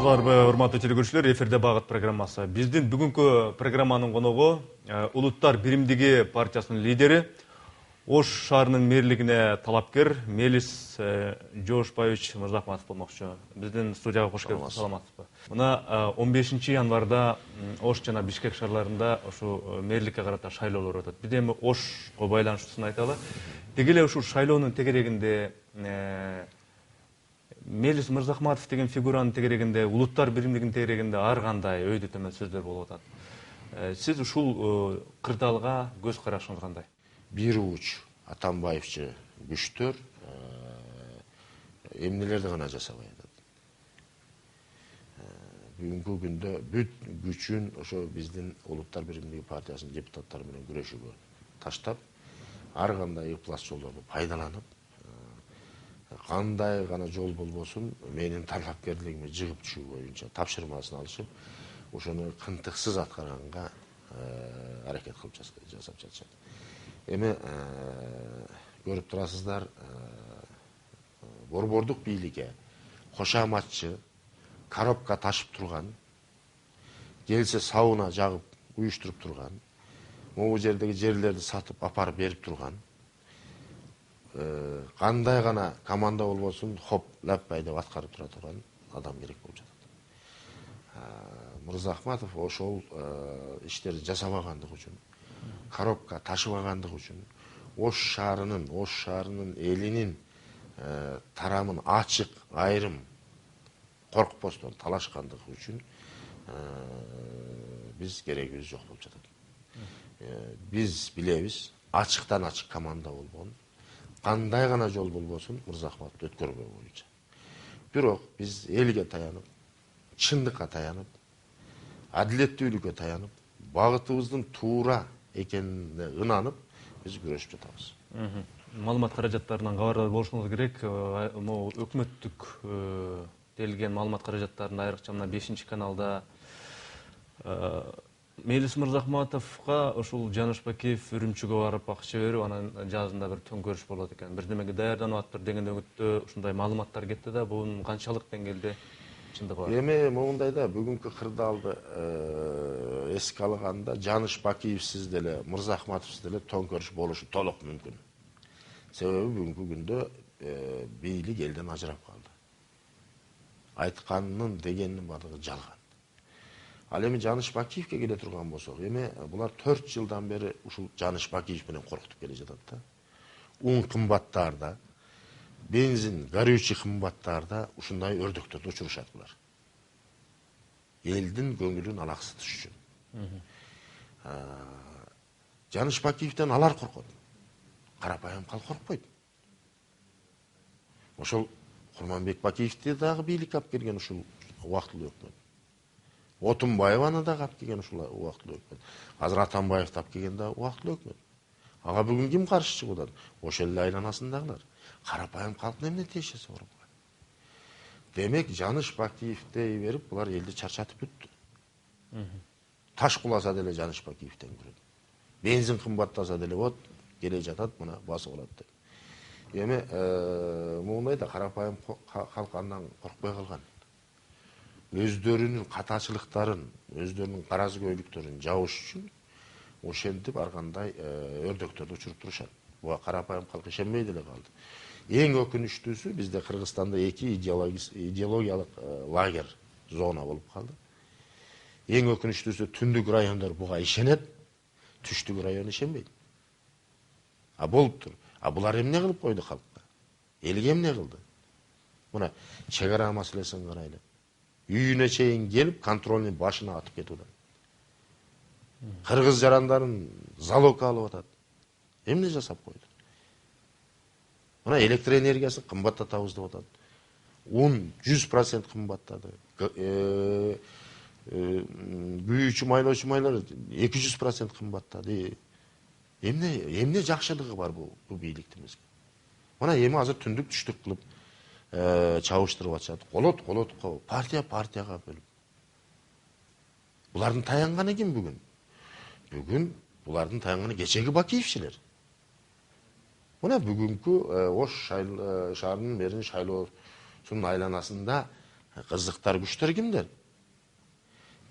Армысыздарбы, урматтуу телекөрүүчүлөр, эфирде Багыт программасы. Биздин бүгүнкү программанын коногу Улуттар биримдиги партиясынын лидери, Ош шаарынын мэрлигине талапкер Мелис Жоошбаевич Мырзахматов болмокчу. Биздин студияга кош келипсиз, саламатсызбы? Мына 15 январда Ош жана Бишкек шаарларында ушу мэрликке карата шайлоолор өтөт. Биз эми Ошко байланыштуусун айталы. Деги эле ушул шайлоонун тегерегинде Мелис Мырзахматов деген фигуранын тегерегинде, улуттар биримдигинин тегерегинде ар кандай өйдө төмөн сөздөр болуп атат. Сиз ушул кырдаалга көз карашыңыз кандай? Бир уч Атамбаевчы күчтөр эмнелерди гана жасабай атат. Бүгүнкү күндө бүт күчүн ошо биздин Улуттар биримдиги партиясынын депутаттары менен күрөшүүгө таштап, ар кандай ыплас жолдорду пайдаланып, кандай гана жол болбосун менин талапкерлигиме жыгып түшүү боюнча тапшырмасын алышып, ошону кынтыксыз аткарганга аракет кылып жасап жатышат. Эми көрүп турасыздар, борбордук бийликке кошаматчы, коробка ташып турган, келсе сауна жагып уюштуруп турган, могу жердеги жерлерди сатып апарып берип турган, кандай гана команда болбосун хоп лаппай деп аткарып тура турган адам керек болуп жатат. Мырзахматов ошол иштерди жасабагандыгы үчүн, коробка ташыбагандыгы үчүн, Ош шаарынын элинин тарамын ачык айрым коркпостон талашкандыгы үчүн биз керегибиз жок болуп жатат. Биз билебиз, ачыктан ачык команда болгон, кандай гана жол болбосун Мырзахматовду өткөрбөө боюнча. Бирок биз элге таянып, чындыкка таянып, адилеттүүлүккө таянып, багытыбыздын туура экенине ынанып, биз күрөшүп жатабыз. Маалымат каражаттарынан кабардар болушуңуз керек. Могу өкмөттүк делген маалымат каражаттарында, айрыкча мына 5-каналда Мелис Мырзахматовго ушул Жаныш Бакиев Үрүмчүгө барып акча берип, анан жазында бир төңкөрүш болот экен. Бирдемеге даярданып атыптыр деген үмүттө ушундай маалыматтар кетти да, бунун канчалык деңгээлде чындыгы бар? Эми могундай да, бүгүнкү кырдаалды эске алганда Жаныш Бакиевсиз деле, Мырзахматовсуз деле төңкөрүш болушу толук мүмкүн. Себеби бүгүнкү күндө бийлик элден ажырап калды. Айтканынын дегенинин бардыгы жалган. Ал эми Жаныш Бакиевке келе турган болсок, эми булар 4 жылдан бери ушул Жаныш Бакиев менен коркутуп келе жатат да. Un кымбаттаарда, бензин, горючий кымбаттаарда ушундай өрдөктөрдү учурушат булар. Элдин көңүлүн алаксытыш үчүн. Жаныш Бакиевден алар коркот. Карапайым калк коркпойт. Ошол Курманбек Бакиевди дагы бийликке алып келген ушул убактылуу өкмөт. Отунбаеваны да алып келген ушул убактылуу өкмөт. Азыр Атамбаевди алып келген да убактылуу өкмөт. Ага бүгүн ким каршы чыгып атат? Ошол эле айланасындагылар. Карапайым калк эмне тиешеси бар буга? Демек, Жаныш Бакиев дей берип, булар элди чарчатып бүттү. Таш куласа деле Жаныш Бакиевден көрөт. Бензин кымбаттаса деле вот келе жатат, мына басып алат деп. Эми могундай да карапайым калк андан коркпой калган. Өздөрүнүн катачылыктарын, өздөрүнүн каразгөйлүктөрүн жабыш үчүн ошентип ар кандай өрдөктөрдү учуруп турушат. Буга карапайым калк ишенбей деле калды. Эң өкүнүчтүүсү, бизде Кыргызстанда 2 идеологиялык лагерь, зона болуп калды. Эң өкүнүчтүүсү, түндүк райондор буга ишенет, түштүк район ишенбейт. Болуптур. Булар эмне кылып койду халкка? Элге эмне кылды? Мына чек ара маселесин карайлы. Үйүнө чейин келип, контрольный башына атып кетип атат. Кыргыз жарандарын залогко алып атат. Эмне жасап койду? Мына электр энергиясын кымбаттатабыз деп атат. Un 100% кымбаттады. Күйүүчү майлоочу майлар 200% кымбаттады. Эмне жакшылыгы бар бу бийликтин? Мына эми азыр түндүк түштүк кылып чабыштырып атышат. Колотко, партияга бөлүп. Булардын таянганы ким бүгүн? Бүгүн булардын таянганы кечеги Бакиевчилер. Мына бүгүнкү Ош шаарынын мэринин шайлоосунун айланасында Кызыктар күчтөр кимдер?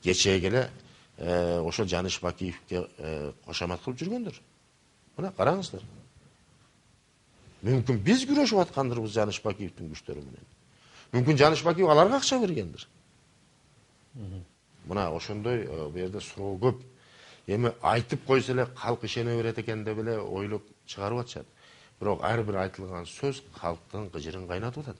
Кечээ келе ошол Жаныш Бакиевке кошамат кылып жүргөндөр. Мына караңыздар. Мүмкүн биз күрөшүп аткандырбыз Жаныш Бакиевдин күчтөрү менен. Мүмкүн Жаныш Бакиев аларга акча бергендир. Мына ошондой бу жерде суроо көп. Эми айтып койсо эле калк ишене берет экен деп эле ойлоп чыгарып атышат. Бирок ар бир айтылган сөз калктын кыжырын кайнатып атат.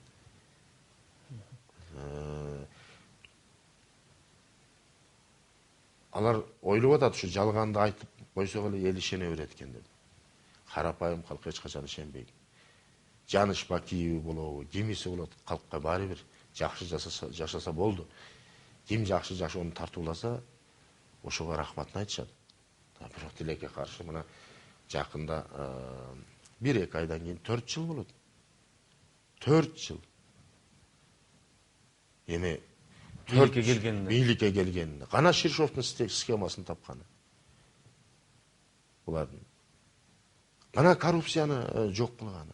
Алар ойлоп атат, ушу жалганды айтып койсок эле эл ишене берет экен деп. Карапайым калк эч качан ишенбейт. Жаныш Бакиев болобу, кимиси болот, калкка баары бир жакшы жашаса болду. Ким жакшы жашоону тартууласа, ошого рахматын айтышат. Бирок тилекке каршы мына жакында 1-2 айдан кийин 4 жыл болот. 4 жыл. Эми бийликке келгенде кана Ширшовдун схемасын тапканы. Булардын. Кана коррупцияны жок кылганы.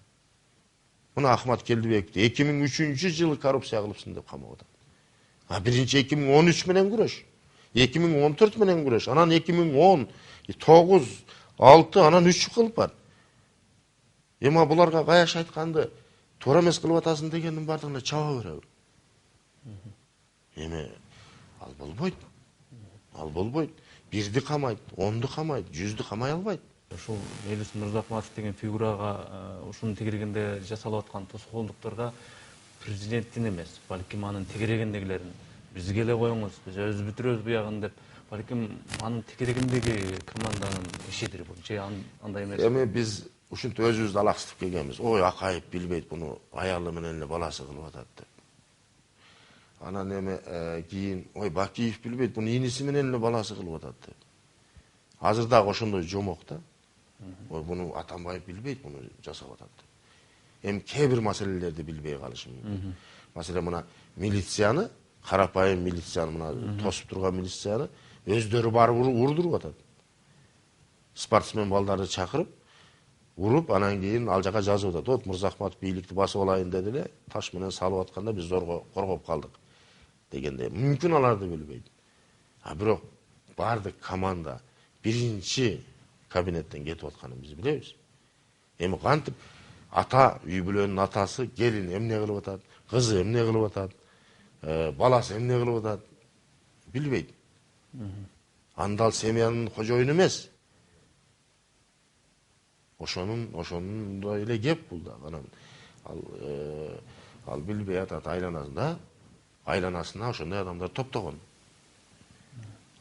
Мына Ахмат Келдибековду 2003-жылы коррупция кылыпсың деп камап атат. Биринчи 2013 менен күрөш. 2014 менен күрөш. Анан 2010, 9, 6, анан 3 жыл кылып бар. Эми буларга каяш айтканды туура эмес кылып атасың дегендин бардыгына чаба беребир. Эми ал болбойт. Ал болбойт. Бирди камайт, 10ду камайт, 100ду камай албайт. Ушул Мелис Мырзахматов деген фигурага ушунун тегерегинде жасалып аткан тоскоолдуктарга президенттин эмес, балким анын тегерегиндегилерин бизге эле коюңуз, биз өзүбүз бүтүрөбүз буягын деп, балким анын тегерегиндеги команданын ишидир бул, же андай эмес. Эми биз ушинтип өзүбүздү алаксытып келгенбиз. Ой, Акаев билбейт буну, аялы менен эле баласы кылып атат деп. Анан эми кийин, ой, Бакиев билбейт, буну иниси менен эле баласы кылып атат деп. Азыр дагы ошондой жомок да. Ой, буну Атамбаев билбейт, буну жасап атат деп. Эми кээ бир маселелерди билбей калышы мүмкүн. Маселен, мына милицияны, карапайым милицияны, мына тосуп турган милицияны өздөрү барып урдуруп атат. Спортсмен балдарды чакырып, уруп, анан кийин ал жака жазып атат. Вот Мырзахматов бийликти басып алайын деди эле, таш менен салып атканда биз зорго коргоп калдык дегенде. Мүмкүн аларды билбейт. Бирок бардык команда биринчи кабинеттен кетип атканын биз билебиз. Эми кантип ата, үй бүлөнүн атасы, келин эмне кылып атат, кызы эмне кылып атат, баласы эмне кылып атат, билбейт. Андал семьянын кожоюну эмес. Ошонун эле кеп бул да. Анан ал билбей атат айланасында, айланасына ошондой адамдар топтогон.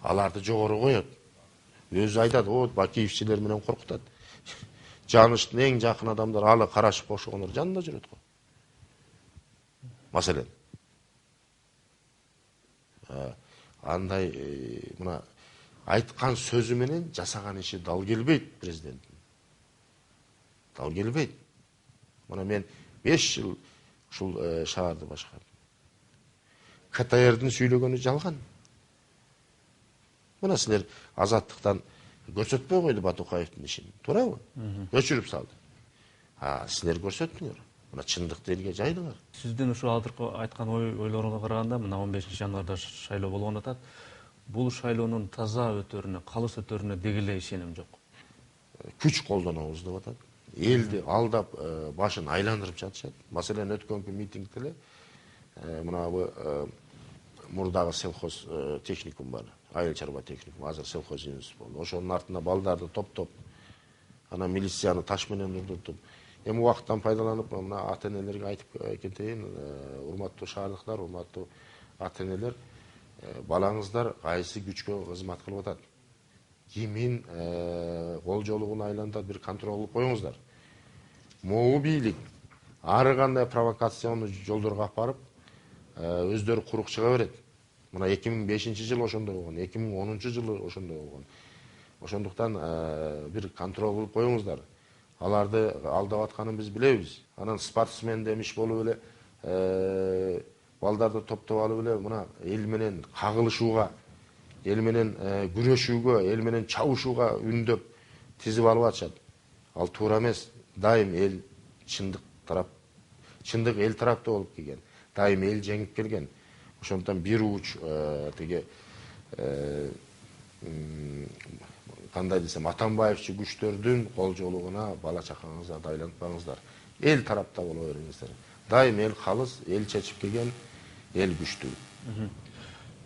Аларды жогору коет. Өзү айтат, вот Бакиевчилер менен коркутат. Жаныштын эң жакын адамдары алы карашып ошогонор жанында жүрөт го. Маселен. Андай мына айткан сөзү менен жасаган иши дал келбейт президенттин. Дал келбейт. Мына мен 5 жыл ушул шаарды башкардым. КТРдин сүйлөгөнү жалган. Мына силер Азаттыктан көрсөтпөй койду Батукаевдин ишин, туурабы? Өчүрүп салды. Силер көрсөттүңөр. Мына чындыкты элге жайдыңар. Сиздин ушу азыркы айткан ойлоруңузга караганда, мына 15 январда шайлоо болгон атат. Бул шайлоонун таза өтөрүнө, калыс өтөрүнө деги эле ишеним жок. Күч колдонобуз деп атат. Элди алдап, башын айландырып жатышат. Маселен, өткөнкү митингде эле мына бу мурдагы селхоз техникум бар. Айыл чарба техникум, азыр селхоз институт болду. Ошонун артында балдарды топтоп, анан милицияны таш менен урдуртуп. Эми убакыттан пайдаланып, мына ата-энелерге айтып кетейин, урматтуу шаардыктар, урматтуу ата-энелер, балаңыздар кайсы күчкө кызмат кылып атат? Кимин кол жолугун айлантат, бир контрол кылып коюңуздар. Могу бийлик ары кандай провокационный жолдорго алып барып, өздөрү курук чыга берет. Мына 2005-жылы ошондой болгон, 2010-жылы ошондой болгон. Ошондуктан бир контрол кылып коюңуздар. Аларды алдап атканын биз билебиз. Анан спортсмен демиш болуп эле балдарды топтоп алып эле мына эл менен кагылышууга, эл менен күрөшүүгө, эл менен чабышууга үндөп тизип алып атышат. Ал туура эмес. Дайым эл чындык эл тарапта болуп келген. Дайым эл жеңип келген. ошондон бир уч тиги кандай десем Атамбаевчи күчтөрдүн колжоолугуна бала чакаңыздарды айлантпаңыздар. Эл тарапта боло бериңиздер. Дайым эл калыс, эл чечип келген, эл күчтүү.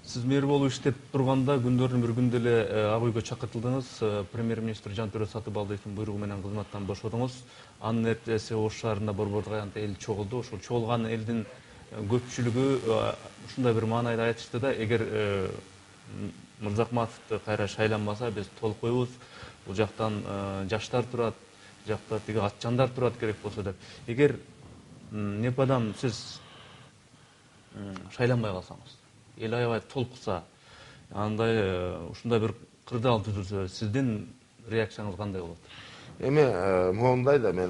Сиз мэр болуп иштеп турганда күндөрдүн бир күндө эле Ак үйгө чакыртылдыңыз. Премьер-министр Жантөре Сатыбалдиевдин буйругу менен кызматтан бошодуңуз. Анын эртеси Ош шаарында борбордук аянтта эл чогулду. Ошол чогулган элдин көпчүлүгү ушундай бир маанайда айтышты да, эгер Мырзахматовду кайра шайланбаса биз толук коебуз. Бул жактан жаштар турат, жакта тиги атчандар турат керек болсо деп. Эгер непадам сиз шайланбай калсаңыз, эл аябай толкуса, андай ушундай бир кырдаал түзүлсө, сиздин реакцияңыз кандай болот? Эми моундай да мен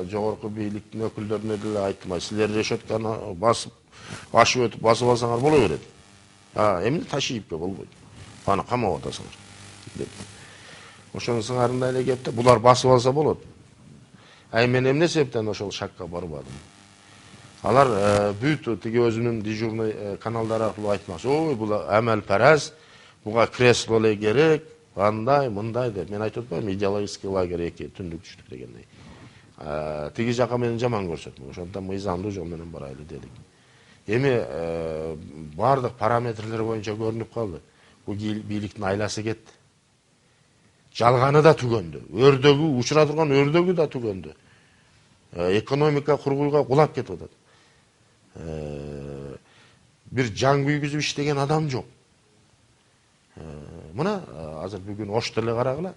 жогорку бийликтин өкүлдөрүнө деле айттым, силер решетканы басып, ашып өтүп басып алсаңар боло берет. Эмне Ташиевке болбойт. Аны камап атасыңар деп. Ошонун сыңарындай эле кеп да, булар басып алса болот. Мен эмне себептен ошол шакка барбадым? Алар бүт тиги өзүнүн дежурный каналдар аркылуу айтмакчы, ой бул амал параз, буга кресло эле керек, андай мындай деп. Мен айтып атпаймынбы, идеологический лагерь эки түндүк түштүк дегендей. Тиги жака мени жаман көрсөтмө, ошондон мыйзамдуу жол менен барайлы дедик. Эми бардык параметрлер боюнча көрүнүп калды. Бул бийликтин айласы кетти. Жалганы да түгөндү. Өрдөгү, учура турган өрдөгү да түгөндү. Экономика кургуйга кулап кетип атат. Бир жаң күйгүзүп иштеген адам жок. Мына азыр бүгүн Ошто эле карагыла.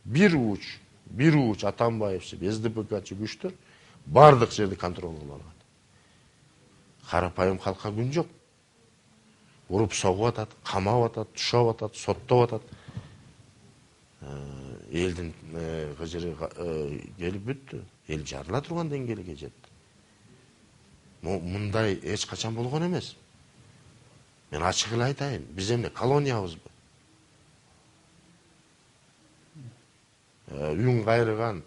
Бир уч Атамбаевчи, СДПКчы күчтөр бардык жерди контролго алган. Карапайым халкка күн жок. Уруп согуп атат, камап атат, тушап атат, соттоп атат. Элдин кыжыры келип бүттү. Эл жарыла турган деңгээлге жетти. Мындай эч качан болгон эмес. Мен ачык эле айтайын, биз эмне колониябызбы? Үн кайрыган,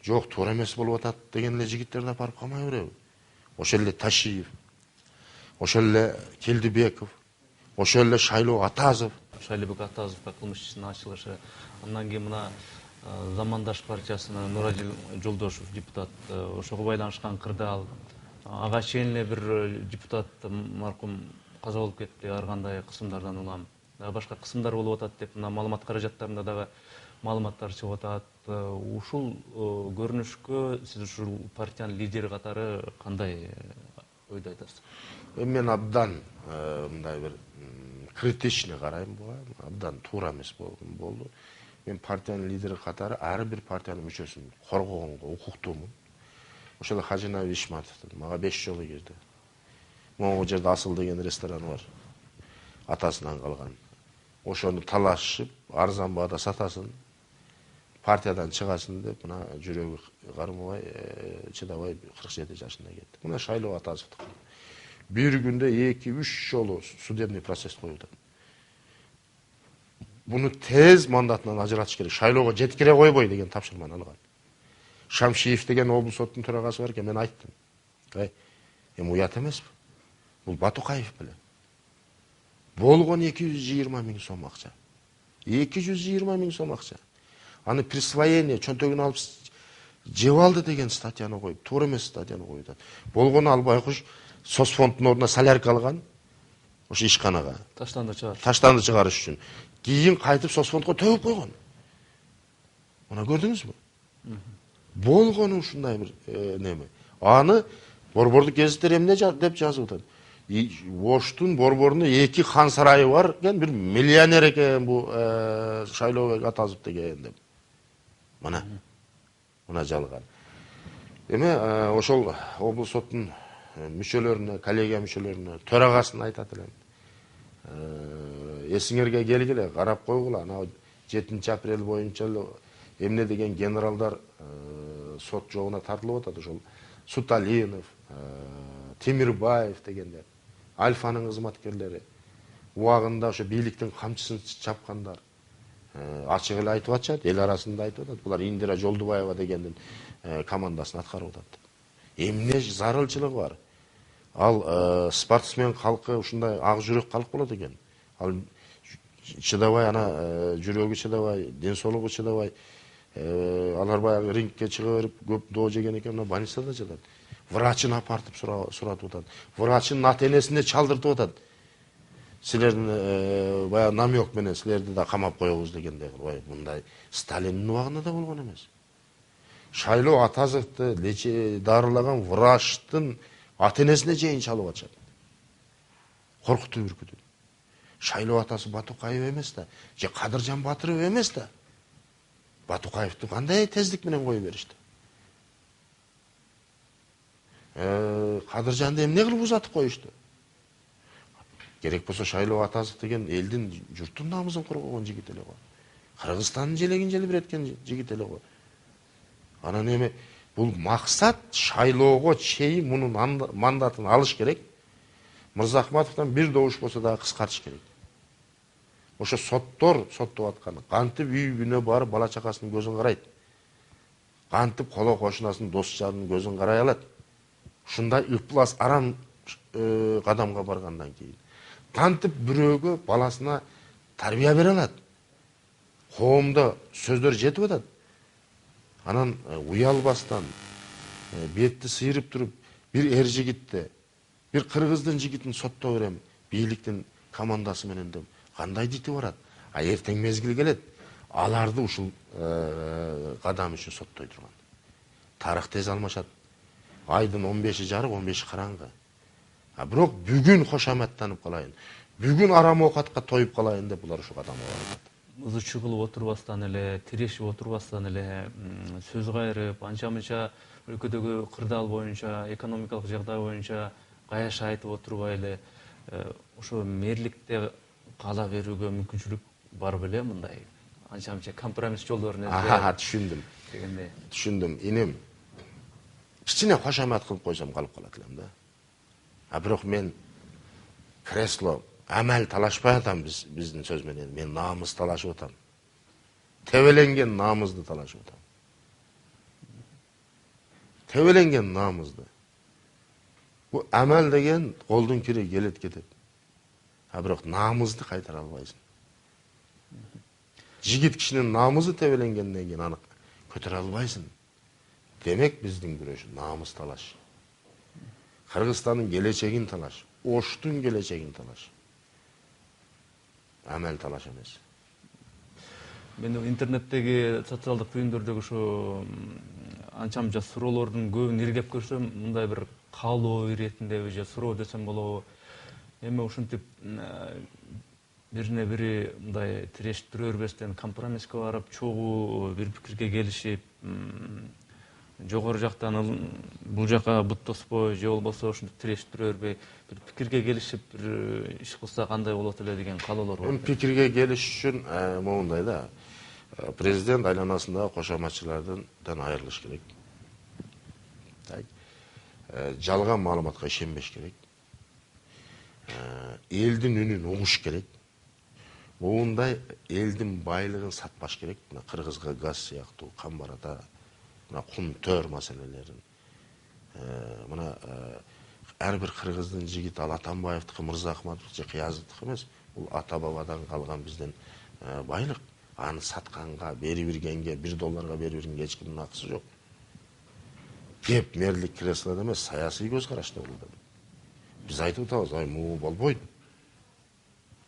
жок туура эмес болуп атат деген эле жигиттерди барып камай береби? Ошол эле Ташиев, ошол эле Келдибеков, ошол эле Шайлоо Атазов. Шайлообек Атазовго кылмыш ишинин ачылышы, андан кийин мына Замандаш партиясынын Нурадил Жолдошев депутат, ошого байланышкан кырдаал. Ага чейин эле бир депутат маркум каза болуп кетти, ар кандай кысымдардан улам. Башка кысымдар болуп атат деп, мына маалымат каражаттарында дагы маалыматтар чыгып атат. Ушул көрүнүшкө сиз ушул партиянын лидери катары кандай ойдо айтасыз? Мен абдан мындай бир критичный карайм буга. Абдан туура эмес болду. Мен партиянын лидери катары ар бир партиянын мүчөсүн коргогонго укуктуумун. Ошол эле Хажинаев Ишматовдун мага 5 жолу кирди. Могу жерде Асыл деген ресторан бар. Атасынан калган. Ошону талашып, арзан баада сатасын, партиядан чыгасын деп, мына жүрөгү кармабай, чыдабай 47 жашында кетти. Мына Шайлоо Атазовдук. Бир күндө 2-3 жолу судебный процесс коюлду. Буну тез мандатынан ажыратыш керек. Шайлоого жеткире койбой деген тапшырманы алган. Шамшиев деген облус соттун төрагасы бар экен, мен айттым. Эми уят эмеспи? Бул Батукаев беле. Болгон 220 000 сом акча. 220 000 сом акча. Аны присвоение чөнтөгүн алып жеп алды деген статьяны коюп, туура эмес статьяны коюп атат. Болгону албай куш соцфонддун ордуна солярка алган. Ошо ишканага. Таштанды чыгарыш үчүн. Кийин кайтып соцфондго төгүп койгон. Мына көрдүңүзбү? Болгону ушундай бир неме. Аны борбордук гезиттер эмне деп жазып атат. Оштун борборунда 2 хан сарайы бар экен, бир миллионер экен бу Шайлообек Атазов деген деп. Мына жалган. Эми ошол облус соттун мүчөлөрүнө, коллегия мүчөлөрүнө, төрагасына айтат элем. Эсиңерге келгиле, карап койгула. Ана 7 апрель боюнча эмне деген генералдар сот жогуна тартылып атат. Ошол Суталинов, Темирбаев дегендер, Альфанын кызматкерлери, убагында ошо бийликтин камчысын чапкандар ачык эле айтып атышат, эл арасында айтып атат. Булар Индира Жолдубаева дегендин командасын аткарып атат. Эмне зарылчылык бар? Ал спортсмен халқы ушундай ак жүрөк калк болот экен. Ал чыдабай ана жүрөгү чыдабай, ден соолугу чыдабай, алар баягы рингке чыга берип көп доо жеген экен, мына больницада жатат. Врачын апартып суратып атат. Врачын ата энесине чалдыртып атат. Силердин баягы намек менен силерди да камап коебуз дегендей. Ой, мындай Сталиндин убагында да болгон эмес. Шайлоо Атазовду дарылаган врачтын ата энесине чейин чалып атышат. Коркутуп үркүтүп. Шайлоо атасы Батукаев эмес да, же Кадыржан Батыров эмес да. Батукаевди кандай тездик менен коюп беришти. Кадыржанды эмне кылып узатып коюшту? Керек болсо Шайлоо Атазов деген элдин, журттун намысын коргогон жигит эле го. Кыргызстандын желегин желбиреткен жигит эле го. Анан эми бул максат шайлоого чейин мунун мандатын алыш керек. Мырзахматовдон бир добуш болсо дагы кыскартыш керек. Ошо соттор соттоп атканы, кантип үй-бүнө барып бала чакасынын көзүн карайт. Кантип коло кошунасынын дос жарынын көзүн карай алат. Ушундай ыплас арам кадамга баргандан кийин кантип бирөөгө баласына тарбия бере алат. Коомдо сөздөр жетип атат. Анан уялбастан, бетти сыйрып туруп, бир эр жигитти, бир кыргыздын жигитин сотто берем, бийликтин командасы менен деп кандай дити барат. А эртең мезгил келет, аларды ушул кадам үчүн соттой турган. Тарых тез алмашат. Айдын 15-и жарык, 15-и караңгы. А бирок бүгүн кошаматтанып калайын, бүгүн арам оокатка тоюп калайын деп булар ушул кадамга барат. Ызычы кылып отурбастан эле, тирешип отурбастан эле сөз кайрып, анча-мынча өлкөдөгү кырдаал боюнча, экономикалык жагдай боюнча каяша айтып отурбай эле ошо мэрликте кала берүүгө мүмкүнчүлүк бар беле мындай? Анча-мынча компромисс жолдорун түшүндүм. Дегендей. Түшүндүм. Инем кичине кошамат кылып койсом калып калат элем да. А бирок мен кресло амал талашпай атам биздин сөз менен. Мен намыс талашып атам. Тебеленген намызды талашып атам. Тебеленген намызды. Бу амал деген колдун кири келет кетет. А бирок намызды кайтара албайсың. Жигит кишинин намызы тебеленгенден кийин аны көтөрө албайсың. Демек биздин күрөш намыс талаш. Кыргызстандын келечегин талаш. Оштун келечегин талаш. Амал талаш эмес. Мен интернеттеги социалдык түйүндөрдөгү ушу анча-мынча суроолордун көбүн иргеп көрсөм, мындай бир каалоо иретиндеби же суроо десем болобу. Эми ушинтип бирине бири мындай тирештире бербестен компромисске барып, чогуу бир пикирге келишип, жогору жактан бул жака бут тоспой же болбосо ушинтип тирештире бербей, бир пикирге келишип бир иш кылса кандай болот эле деген каалоолор бар. Пикирге келиш үчүн моундай да. Президент айланасындагы кошоматчылардан айырылыш керек. Жалган маалыматка ишенбеш керек. Элдин үнүн угуш керек. Моундай элдин байлыгын сатпаш керек. Мына Кыргызга газ сыяктуу, Камбарада мына кум төр маселелерин. Мына ар бир кыргыздын жигити ал Атамбаевдики, Мырзахматов же Кыязовдуку эмес. Бул ата бабадан калган биздин байлык. Аны сатканга, бери бергенге, $1 бери бергенге эч кимдин акысы жок. Кеп мэрлик креслода эмес, саясий көз карашта болду. Биз айтып атабыз, могу болбойт.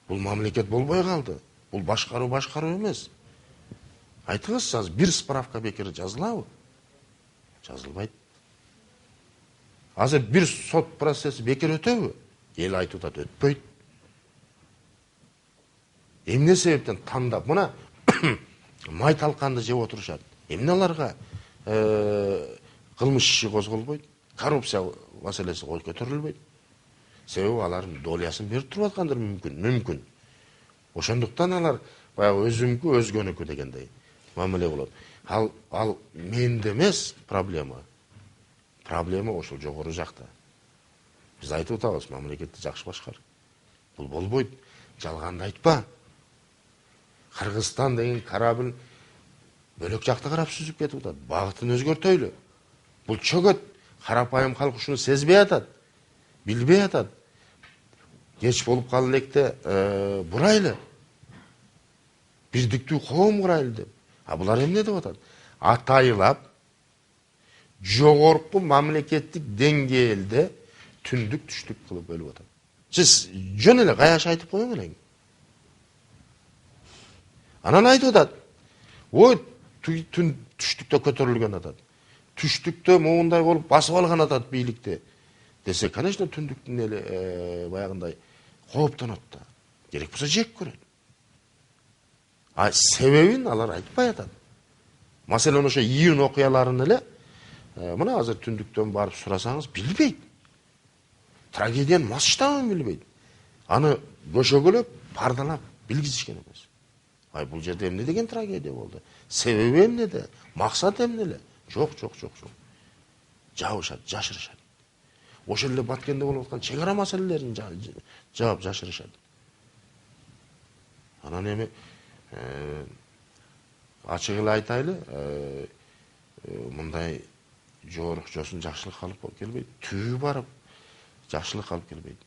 Бул мамлекет болбой калды. Бул башкаруу эмес. Айтыңыз, азыр бир справка бекер жазылабы? Жазылбайт. Азыр бир сот процесси бекер өтөбү? Эл айтып атат, өтпөйт. Эмне себептен тандап мына май талканды жеп отурушат. Эмне аларга кылмыш иши козголбойт? Коррупция маселеси көтөрүлбөйт. Себеби алардын долясын берип туруп аткандыр мүмкүн. Ошондуктан алар баягы өзүмкү, өзгөнүкү дегендей мамиле болот. Ал менде эмес проблема. Проблема ошол жогору жакта. Биз айтып атабыз, мамлекетти жакшы башкар. Бул болбойт. Жалганды айтпа. Кыргызстан деген корабль бөлөк жакта карап сүзүп кетип атат. Багытын өзгөртөйлү. Бул чөгөт. Карапайым калк ушуну сезбей атат. билбей атат. Кеч болуп калды электе бурайлы. Бирдиктүү коом курайлы деп. А булар эмне деп атат? Атайылап жогорку мамлекеттик деңгээлде түндүк түштүк кылып бөлүп атат. Сиз жөн эле каяш айтып коюң элең. Анан айтып атат. Ой, түн түштүктө көтөрүлгөн атат. Түштүктө моундай болуп басып алган атат бийликти. Десе, конечно, түндүктүн эле баягындай кооптонот да. Керек болсо жек көрөт. А себебин алар айтпай атат. Маселен ошо июнь окуяларын эле мына азыр түндүктөн барып сурасаңыз билбейт. Трагедиянын масштабын билбейт. Аны көшөгөлөп, пардалап билгизишкен эмес. Ай, бул жерде эмне деген трагедия болду? Себеби эмнеде? Максат эмнеле? Жок. Жабышат, жашырышат. Ошол эле Баткенде болуп аткан чек ара маселелерин жаап жашырышат. Анан эми ачык эле айтайлы, мындай жоорукчосун жакшылыкка алып келбейт. Түбү барып жакшылыкка алып келбейт.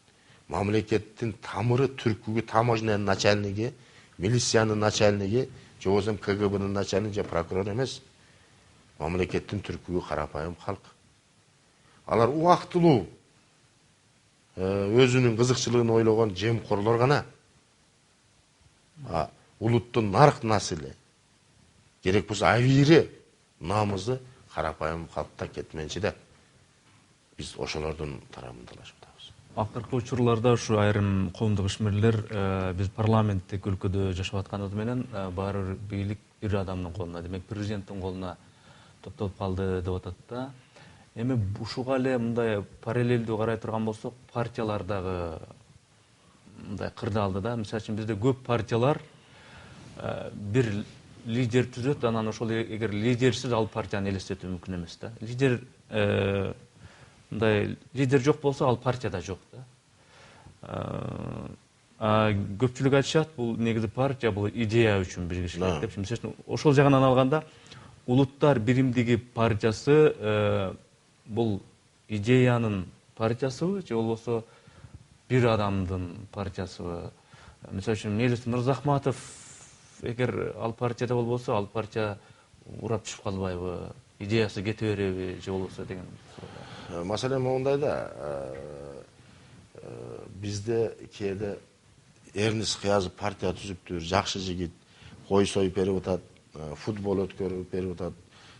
Мамлекеттин тамыры түркүгү таможняның начальниги, милициянын начальниги, же болбосо КГБнын начальниги же прокурор эмес. Мамлекеттин түркүгү карапайым халк. Алар убактылуу өзүнүн кызыкчылыгын ойлогон жемкорлор гана. Улуттун нарк насили, керек болсо авири, намызы карапайым халкта кетменчи да. Биз ошолордун тарабындалашып атабыз. Акыркы учурларда ушу айрым коомдук ишмерлер биз парламенттик өлкөдө жашап атканыбыз менен баары бир бийлик бир адамдын колуна, демек президенттин колуна топтолуп калды деп атат да. Эми ушуга эле мындай параллелдүү карай турган болсок, партиялар дагы мындай кырдаалды да. Мисалы үчүн бизде көп партиялар бир лидер түзөт, анан ошол эгер лидерсиз ал партияны элестетүү мүмкүн эмес да. Мындай лидер жок болсо ал партияда жок да. Көпчүлүк айтышат, бул негизи партия, бул идея үчүн биригиш керек деп. Мисалы үчүн ошол жагынан алганда Улуттар биримдиги партиясы бул идеянын партиясыбы, же болбосо бир адамдын партиясыбы? Мисалы үчүн Мелис Мырзахматов эгер ал партияда болбосо, ал партия урап түшүп калбайбы? Идеясы кете береби, же болбосо деген. Маселе моундай да, бизде кээде Эрнис Кыязов партия түзүптүр, жакшы жигит, кой союп берип атат, футбол өткөрүп берип атат,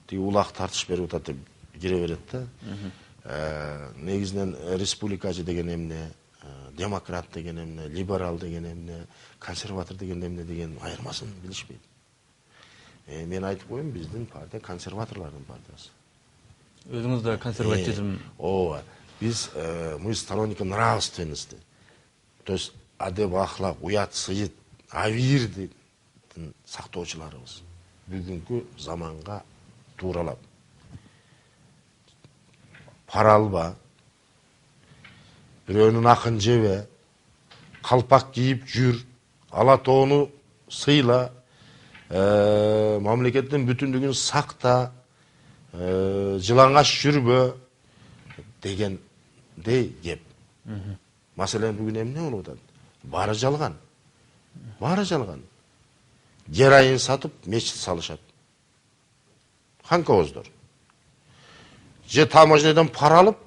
тиги улак тартыш берип атат деп кире берет да. Негизинен республикачы деген эмне, демократ деген эмне, либерал деген эмне, консерватор деген эмне деген айырмасын билишпейт. Мен айтып коеюн, биздин партия консерваторлордун партиясы. Өзүңүз да консерватизм. Ооба. Биз мы сторонники нравственности. То есть адеп ахлак, уят сыйыт, авирдин сактоочуларыбыз. Бүгүнкү заманга тууралап. Пара алба, бирөөнүн акын жебе, калпак кийип жүр, ала тоону сыйла, мамлекеттин бүтүндүгүн сакта, жылаңаш жүрбө дегендей кеп. Маселен бүгүн эмне болуп атат? Баары жалган. Баары жалган. Героин сатып мечит салышат. Ханкооздор. Же таможнядан пара алып,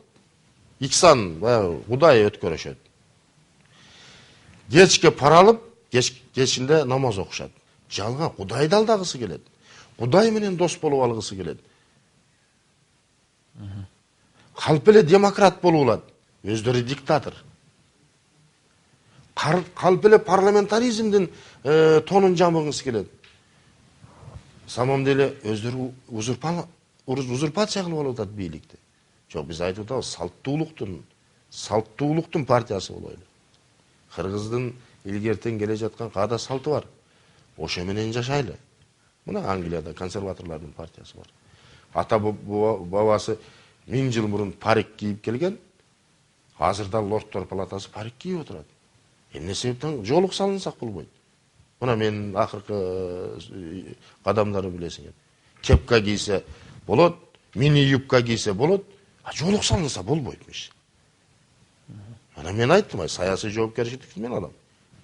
иксан Кудай өткөрүшөт. Кечке пара алып, кечинде намаз окушат. Жалган. Кудайды алдагысы келет. Кудай менен дос болуп алгысы келет. Калп эле демократ болуп алат. Өздөрү диктатор. Калп эле парламентаризмдин тонун жамыгысы келет. Самом деле өздөрү узурпация кылып алып атат бийликти. Жок, биз айтып атабыз, салттуулуктун партиясы болойлу. Кыргыздын илгертен келе жаткан каада салты бар. Ошо менен жашайлы. Мына Англияда консерваторлордун партиясы бар. Ата бабасы 1000 жыл мурун парик кийип келген, азырда лордтор палатасы парик кийип отурат. Эмне себептен жолук салынсак болбойт? Мына менин акыркы кадамдарды билесиңер. Кепка кийсе болот, мини юбка кийсе болот, а жолук салынса болбойтмуш. Ана мен айттым, саясий жоопкерчиликти мен алам.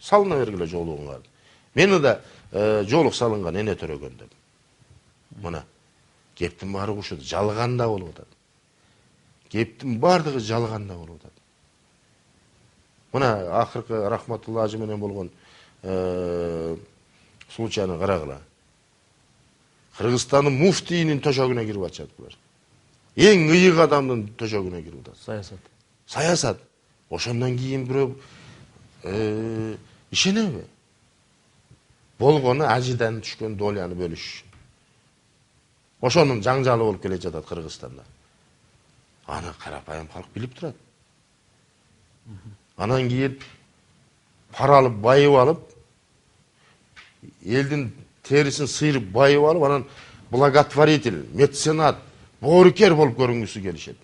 Салына бергиле жоолугуңарды. Мени да жоолук салынган эне төрөгөн деп. Мына кептин баары ушул жалганда болуп атат. Кептин баардыгы жалганда болуп атат. Мына акыркы Рахматулла ажы менен болгон случайны карагыла. Кыргызстандын муфтийинин төшөгүнө кирип атышат булар. Эң ыйык адамдын төшөгүнө кирип атат. Саясат. Ошондон кийин бирөө ишенеби? Болгону ажыдан түшкөн доляны бөлүш. Ошонун жаңжалы болуп келе жатат Кыргызстанда. Аны карапайым калк билип турат. Анан кийин пара алып, байып алып, элдин терисин сыйрып байып алып, анан благотворитель, меценат, боорукер болуп көрүнгүсү келишет.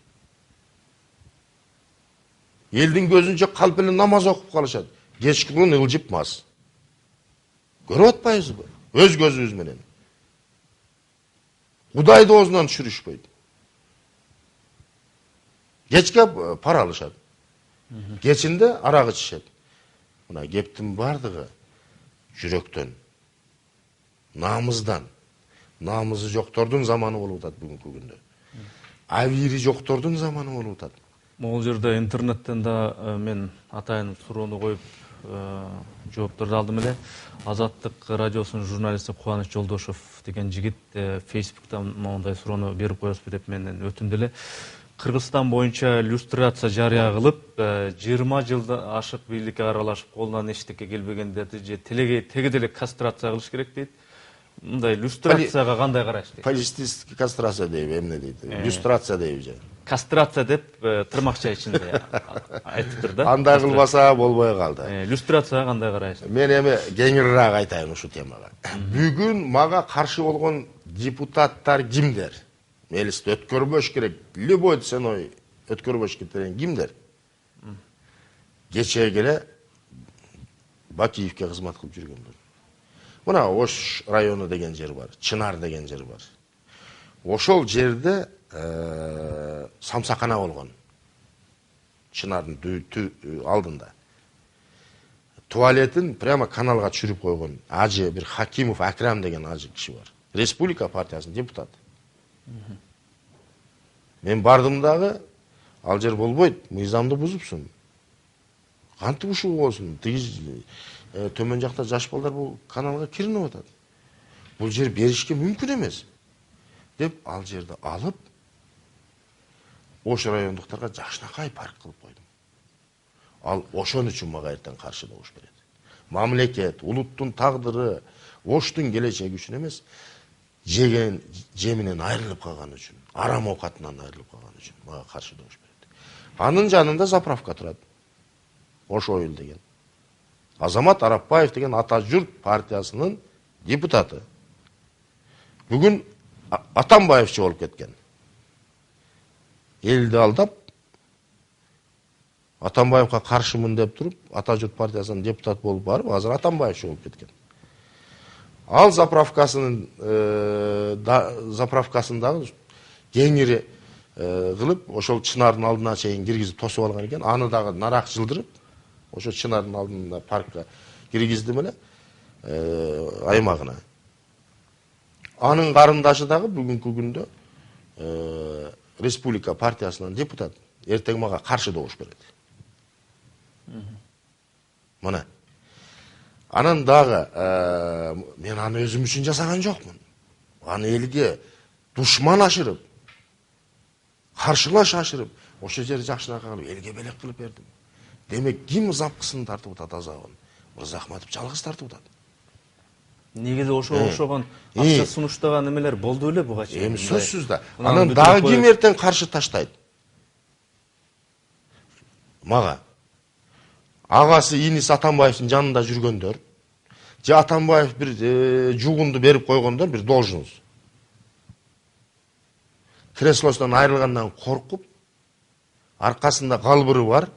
Элдин көзүнчө калп эле намаз окуп калышат. Кечкилүүн ылжып мас. Көрүп атпайбызбы? Өз көзүбүз менен. Кудайды оозунан түшүрүшпөйт. Кечке пара алышат. Кечинде арак ичишет. Мына кептин бардыгы жүрөктөн, намыздан. Намызы жоктордун заманы болуп атат бүгүнкү күндө. Абийири жоктордун заманы болуп атат. Могул жерде интернеттен да мен атайын суроону коюп жоопторду алдым эле. Азаттык радиосунун журналисти Кубаныч Жолдошов деген жигит Фейсбуктан моундай суроону берип коесузбу деп менден өтүндү эле. Кыргызстан боюнча люстрация жарыя кылып, 20 жылдан ашык бийликке аралашып, колунан эчтеке келбегендерди же теге деле кастрация кылыш керек дейт. Мындай люстрацияга кандай карайсыз? Полистический кастрация дейби, эмне дейт? Люстрация дейби же. Кастрация деп тырмакча ичинде айтыптыр да. Андай кылбаса болбой калды. Люстрацияга кандай карайсыз? Мен эми кеңирираак айтайын ушул темага. Бүгүн мага каршы болгон депутаттар кимдер? Мелисти өткөрбөш керек. Любой ценой өткөрбөш керек кимдер? Кечээ эле Бакиевке кызмат кылып жүргөндөр. Мына Ош району деген жер бар, Чынар деген жер бар. Ошол жерде самсакана болгон. Чынардын алдында. Туалетин прямо каналга түшүрүп койгон ажы бир Хакимов Акрам деген ажы киши бар. Республика партиясынын депутаты. Мен бардым дагы, ал жер болбойт, мыйзамды бузупсуң. Кантип ушул болсун? Төмөн жакта жаш балдар бул каналга киринип атат. Бул жер беришке мүмкүн эмес. Деп ал жерди алып, Ош райондуктарга жакшынакай парк кылып койдум. Ал ошон үчүн мага эртең каршы добуш берет. Мамлекет, улуттун тагдыры, Оштун келечеги үчүн эмес, жеген жеминен айрылып калган үчүн, арам оокатынан айрылып калган үчүн мага каршы добуш берет. Анын жанында заправка турат. Ош Ойл деген. Азамат Арапбаев деген Ата журт партиясынын депутаты. Бүгүн Атамбаевчы болуп кеткен. Элди алдап, Атамбаевка каршымын деп туруп, Ата журт партиясынын депутаты болуп барып, азыр Атамбаевчы болуп кеткен. Ал заправкасындагы кеңири кылып, ошол Чынардын алдына чейин киргизип тосуп алган экен. Аны дагы нарак жылдырып, ошо Чынардын алдында паркка киргиздим эле аймагына. Анын карындашы дагы бүгүнкү күндө Республика партиясынын депутаты. Эртең мага каршы добуш берет. Мына. Анан дагы мен аны өзүм үчүн жасаган жокмун. Аны элге душман ашырып, каршылаш ашырып, ошол жерди жакшынакай кылып, элге белек кылып бердим. Демек, ким запкысын тартып атат азабын? Мырзахматов жалгыз тартып атат. Негизи ошогон акча сунуштаган эмелер болду эле буга чейин. Эми сөзсүз да. Анан дагы ким эртең каршы таштайт? Мага агасы иниси Атамбаевдин жанында жүргөндөр, же Атамбаев бир жугунду берип койгондор, бир должность. Креслосунан айрылгандан коркуп, аркасында калбыры бар,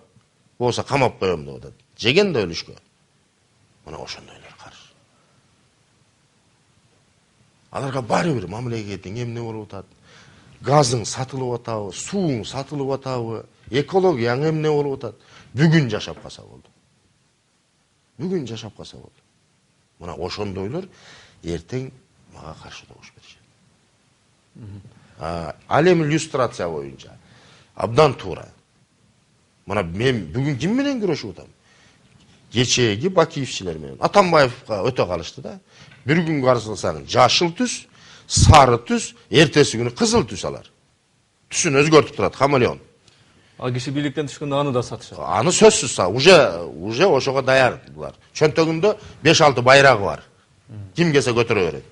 болсо камап коем деп атат. Жеген да өлүшкө. Мына ошондойлор каршы. Аларга баары бир мамлекеттин эмне болуп атат, газың сатылып атабы, суың сатылып атабы, экологияң эмне болуп атат. Бүгүн жашап калса болду. Бүгүн жашап калса болду. Мына ошондойлор эртең мага каршы добуш беришет. Ал эми иллюстрация боюнча абдан туура. Мына мен бүгүн ким менен күрөшүп атам? Кечээги Бакиевчилер менен. Атамбаевга өтө калышты да. Bir gün karşılasan жашыл түс, сары түс, эртеси күнү кызыл түс алар. Түсүн өзгөртүп турат, хамелеон. Ал киши бийликтен түшкөндө аны да сатышат. Аны сөзсүз уже ошого даяр булар. Чөнтөгүндө 5-6 байрагы бар. Ким келсе көтөрө берет.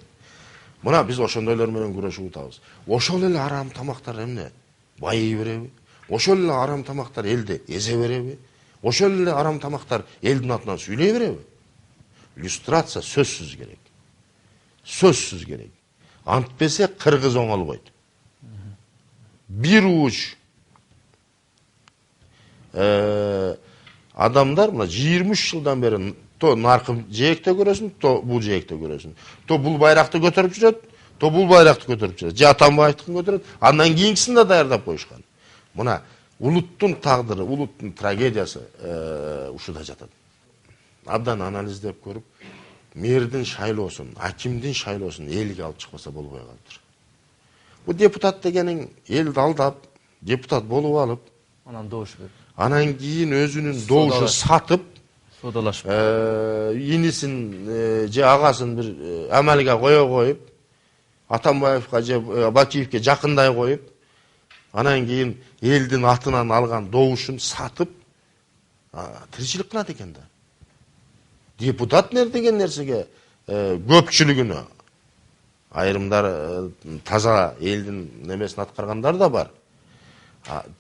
Мына биз ошондойлор менен күрөшүп атабыз. Ошол эле арам тамактар эмне? Байый береби? Ошол эле арам тамактар элди эзе береби? Ошол эле арам тамактар элдин атынан сүйлөй береби? Иллюстрация сөзсүз керек. Сөзсүз керек. Антпесе кыргыз оңолбойт. Bir uç адамдар мына 23 жылдан бери то наркы жээкте көрөсүң, то бул жээкте көрөсүң. То бул байракты көтөрүп жүрөт, то бул байракты көтөрүп жүрөт. Же Атамбаевдикин көтөрөт, андан кийинкисин да даярдап коюшкан. Мына улуттун тагдыры, улуттун трагедиясы ушуда жатат. Абдан анализдеп көрүп, мэрдин шайлоосун, акимдин шайлоосун элге алып чыкпаса болбой калыптыр. Бу депутат дегениң элди алдап, депутат болуп алып, Анан добуш берип. Анан кийин өзүнүн добушу сатып, Содалашып. Инисин же агасын бир амалга кое коюп, Атамбаевга же Бакиевге жакындай коюп, анан кийин элдин атынан алган добушун сатып, тиричилик кылат экен да. Депутат деген нерсеге көпчүлүгүнө айрымдар таза элдин немесин аткаргандар да бар.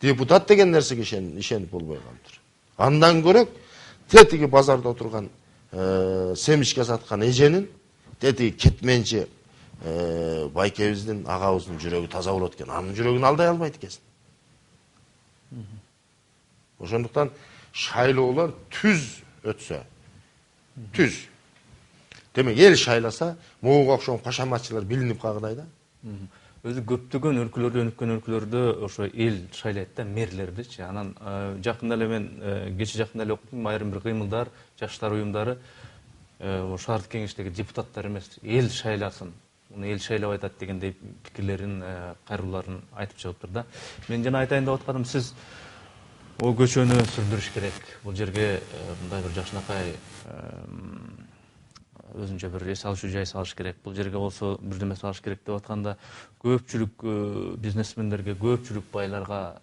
Депутат деген нерсеге ишенип болбой калыптыр. Андан көрөк тетиги базарда отурган семишке саткан эженин, тетиги кетменчи байкебиздин агабыздын жүрөгү таза болот экен. Анын жүрөгүн алдай албайт экенсиң. Ошондуктан шайлоолор түз өтсө, түз. Демек эл шайласа, могуга окшогон кошаматчылар билинип калгыдай да. Өзү көптөгөн өлкөлөрдө, өнүккөн өлкөлөрдө ошо эл шайлайт да, мэрлердичи. Анан жакында эле мен кече жакында эле окудум, айрым бир кыймылдар, жаштар уюмдары шаардык кеңештеги депутаттар эмес, эл шайласын, муну эл шайлап айтат дегендей пикирлерин, кайрууларын айтып чыгыптыр да. Мен жана айтайын деп атканым, сиз о көчөнү сүрдүрүш керек. Бул жерге мындай бир жакшынакай өзүнчө бир эс алышуу жай салыш керек. Бул жерге болсо бир неме салыш керек деп атканда, көпчүлүк бизнесмендерге, көпчүлүк байларга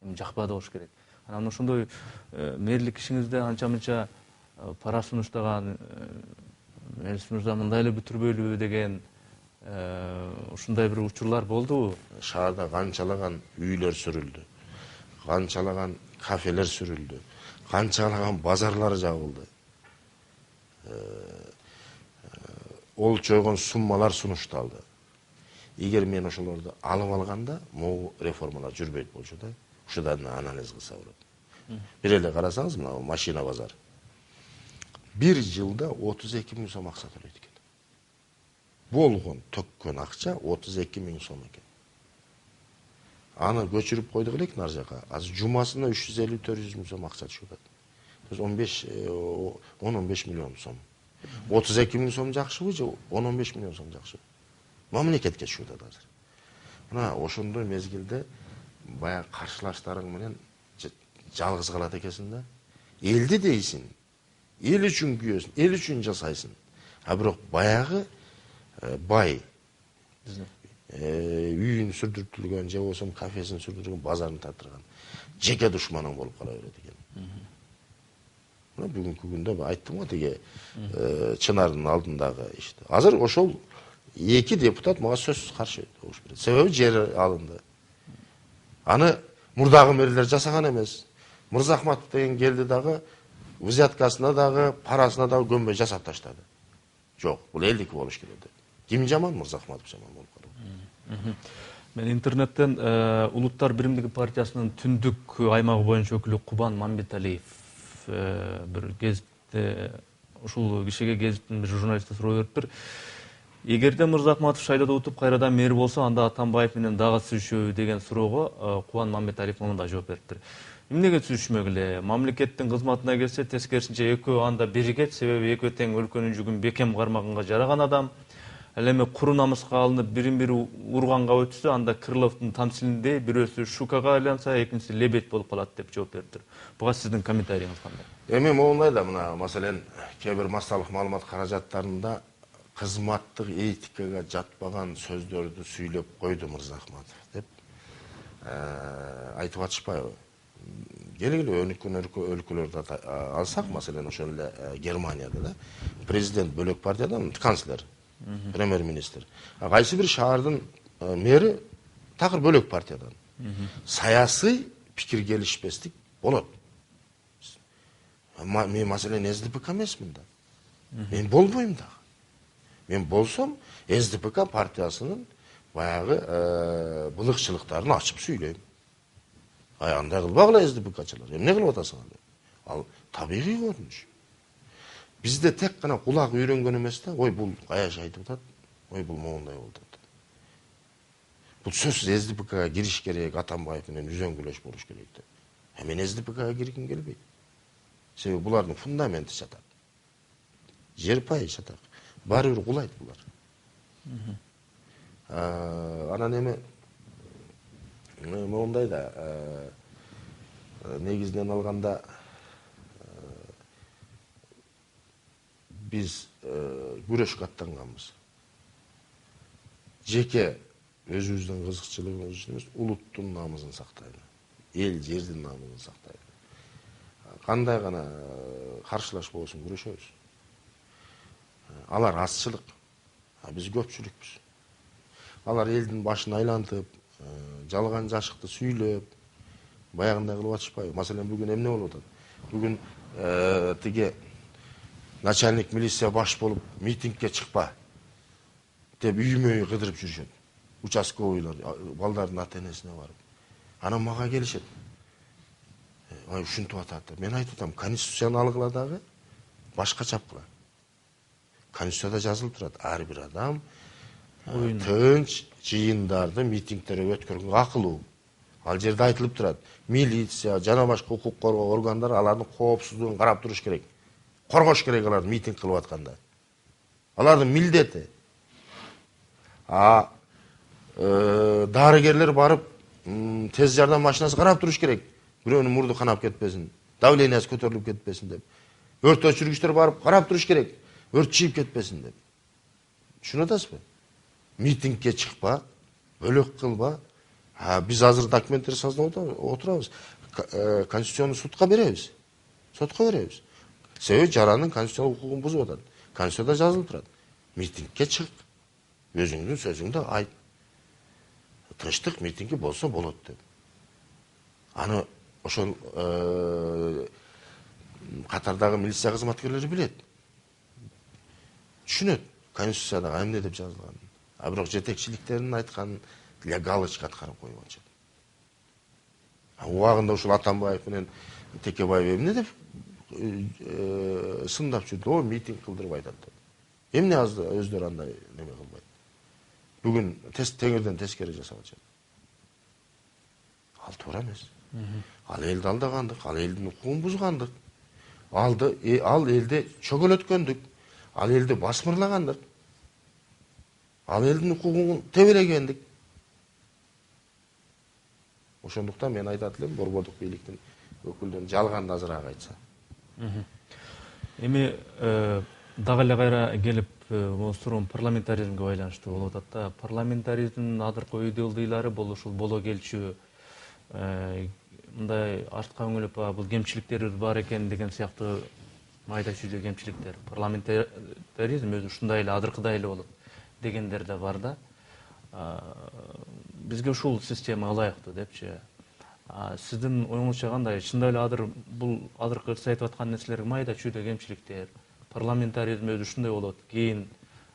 жакпады болуш керек. Анан ошондой мэрлик ишиңизде анча-мынча пара сунуштаган, мэрибизде мындай эле бүтүрбөйлүбү деген ушундай бир учурлар болдубу? Шаарда канчалаган үйлөр сүрүлдү, канчалаган кафелер сүрүлдү, канчалаган базарлар жабылды. Олчойгон суммалар сунушталды. Эгер мен ошолорду алып алганда, могу реформалар жүрбөйт болчу да. Ушудан анализ кылса болот. Бир эле карасаңыз, мына машина базар. Bir жылда 32 000 сом акча төлөйт экен. Болгон, төккөн акча 32 000 сом экен. Аны көчүрүп койдук элек нар жака. Азыр жумасына 350-400 000 сом акча түшүп атат. 10-15 миллион сом. 32 000 сом жакшыбы же 10-15 миллион сом жакшыбы? Мамлекетке түшүп атат азыр. Мына ошондой мезгилде баягы каршылаштарың менен жалгыз калат экенсиң да. Элди дейсиң, эл үчүн күйөсүң, эл үчүн жасайсың. А бирок баягы бай үйүн сүрдүртүлгөн, же болсо кафесин сүрдүргөн, базарын тартырган жеке душманың болуп кала берет экен. Мына бүгүнкү күндө айттым го тиги Чынардын алдындагы ишти. Азыр ошол эки депутат мага сөзсүз каршы болуш берет. Себеби жер алынды. Аны мурдагы мэрлер жасаган эмес. Мырзахматов деген келди дагы, взяткасына дагы, парасына дагы көмбөй жасап таштады. Жок, бул элдики болуш керек. Ким жаман? Мырзахматов жаман болуп калды. Мен интернеттен Улуттар Биримдиги партиясынын түндүк аймагы боюнча өкүлү Кубан Мамбеталиев бир гезитте ушул кишиге гезиттин бир журналисти суроо бериптир. Эгерде Мырзахматов шайлоодо утуп кайрадан мэр болсо, анда Атамбаев менен дагы сүзүшөбү деген суроого Кубан Мамбеталиев мындай жооп бериптир. Эмнеге сүзүшмөк эле? Мамлекеттин кызматына келсе, тескерисинче экөө анда биригет, себеби экөө тең өлкөнүн жүгүн бекем кармаганга жараган адам. Ал эми куру намыска алынып бирин бири урганга өтсө, анда Крыловдун тамсилиндей бирөөсү Шукага айланса, экинчиси Лебедь болуп калат деп жооп бериптир. Буга сиздин комментарийиңиз кандай? Эми моундай да, мына маселен кээ бир массалык маалымат каражаттарында кызматтык этикага жатпаган сөздөрдү сүйлөп койду Мырзахматов деп айтып атышпайбы? Келгиле өнүккөн өлкөлөрдү алсак, маселен ошол эле Германияда да президент бөлөк партиядан, канцлер, премьер-министр. Кайсы бир шаардын мэри такыр бөлөк партиядан. Саясий пикир келишпестик болот. Мен маселен СДПК эмесмин да. Мен болбойм да. Мен болсом СДПК партиясынын баягы былыкчылыктарын ачып сүйлөйм. Андай кылбагыла СДПКчылар. Эмне кылып атасың анда? Ал табигый көрүнүш. Бизде тек гана кулак үйрөнгөн эмес да, ой бул каяш айтып атат, ой бул моундай болуп атат. Бул сөзсүз СДПКга кириш керек, Атамбаев менен үзөңгүлөш болуш керек деп. Мен СДПКга киргим келбейт. Себеби булардын фундаменти жатат. Жер пайы жатат. Баары бир кулайт булар. Анан эми моундай да, негизинен алганда биз күрөшкө аттанганбыз. Жеке өзүбүздүн кызыкчылыгыбыз үчүн эмес, улуттун намысын сактайлы. Эл жердин намысын сактайлы. Кандай гана каршылаш болсун күрөшөбүз. Алар азчылык, биз көпчүлүкпүз. Алар элдин башын айлантып, жалган жашыкты сүйлөп, баягындай кылып атышпайбы? Маселен, бүгүн эмне болуп атат? Бүгүн тиги начальник милиция баш болуп митингге чыкпа деп үймө үй кыдырып жүрүшөт. Участковыйлар балдардын ата-энесине барып. Анан мага келишет. Ушинтип атат деп. Мен айтып атам, конституцияны алгыла дагы башка чапкыла. Конституцияда жазылып турат, ар бир адам тынч жыйындарды, митингдерди өткөргөнгө акылуу. Ал жерде айтылып турат, милиция жана башка укук коргоо органдары алардын коопсуздугун карап туруш керек. Коргош керек аларды митинг кылып атканда. Алардын милдети. Дарыгерлер барып, тез жардам машинасы карап туруш керек. Бирөөнүн мурду канап кетпесин, давлениясы көтөрүлүп кетпесин деп. Өрт өчүргүчтөр барып карап туруш керек. Өрт чыйып кетпесин деп. Түшүнүп атасызбы? Митингге чыкпа, бөлөк кылба. Биз азыр документтер создоп отурабыз. Конституцияны сотко беребиз. Сотко беребиз. Себеби жарандын конституциялык укугун бузуп атат. Конституцияда жазылып турат. Митингге чык. Өзүңдүн сөзүңдү айт. Тынчтык митинги болсо болот деп. Аны ошол катардагы милиция кызматкерлери билет. Түшүнөт. Конституцияда эмне деп жазылганын. Бирок жетекчиликтеринин айтканын для галочки аткарып коюп атышат. Убагында ушул Атамбаев менен Текебаев эмне деп сындап жүрдү, митинг кылдырып айтат деп. Эмне өздөрү андай неме кылбайт. Бүгүн теңирден тескери жасап атышат. Ал туура эмес. Ал элди алдагандык, ал элдин укугун бузгандык. Ал элди чөгөлөткөндүк, ал элди басмырлагандык. Ал элдин укугун тебелегендик. Ошондуктан мен айтат элем, борбордук бийликтин өкүлдөрүн жалганды азыраак айтса. Эми дагы эле кайра келип, могу суроом парламентаризмге байланыштуу болуп атат да. Парламентаризмдин адыркы идеалдыйлары бул ушул боло келчү, мындай артка өңөлүп, бул кемчиликтерибиз бар экен деген сыяктуу майда чүйдө кемчиликтер. Парламентаризм өзү ушундай эле адыркыдай эле болот дегендер да бар да. Бизге ушул система ылайыктуу депчи. Сиздин оюңузча кандай? Чындап эле бул адыркы сиз айтып аткан нерселер майда чүйдө кемчиликтер. Парламентаризм өзү ушундай болот. Кийин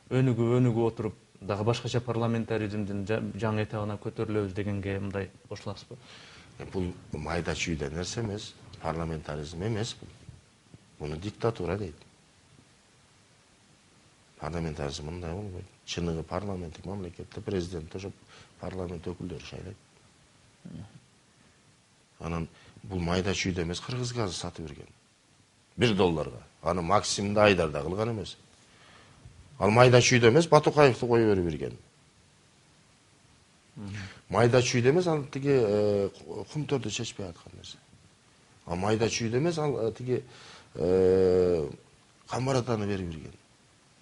өнүгүп отуруп, дагы башкача парламентаризмдин жаңы этабына көтөрүлөбүз дегенге мындай кошуласызбы? Бул майда чүйдө нерсе эмес, парламентаризм эмес бул. Муну диктатура дейт. Парламентаризм мындай болбойт. Чыныгы парламенттик мамлекетте президент ошо парламент өкүлдөрү шайлайт. Анан бул майда чүйдө эмес, кыргыз газы сатып берген. $1. Аны Максимди Айдарда кылган эмес. Ал майда чүйдө эмес, Батукаевди кое берип берген. Майда чүйдө эмес, ал тиги кумтөрдү чечпей аткан нерсе. А майда чүйдө эмес, ал тиги Камбаратаны берип берген.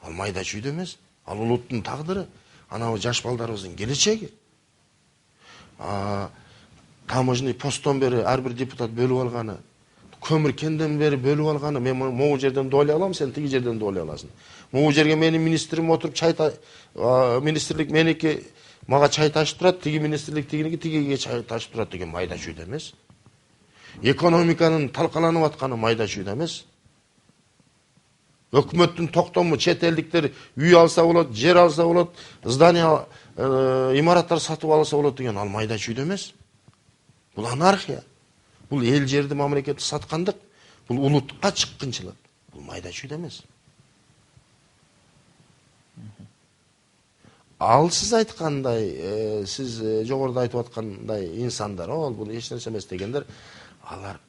Ал майда чүйдө эмес, ал улуттун тагдыры, анау жаш балдарыбыздын келечеги. Таможный посттон бери ар бир депутат бөлүп алганы, көмүр кенден бери бөлүп алганы, мен могу жерден доля алам, сен тиги жерден доля аласың. Могу жерге менин министрим отуруп чай министрлик меники мага чай ташып турат, тиги министрлик тигиники тигиге чай ташып турат деген майда чүйдө эмес. Экономиканын талкаланып атканы майда чүйдө эмес. Өкмөттүн токтому чет элдиктер үй алса болот, жер алса болот, здание, имараттар сатып алса болот деген ал майда чүйдө эмес. Бул анархия. Бул эл жерди мамлекетти саткандык. Бул улутка чыккынчылык. Бул майда чүйдө эмес. Ал сиз айткандай, сиз жогоруда айтып аткандай инсандар, бул эч нерсе эмес дегендер, алар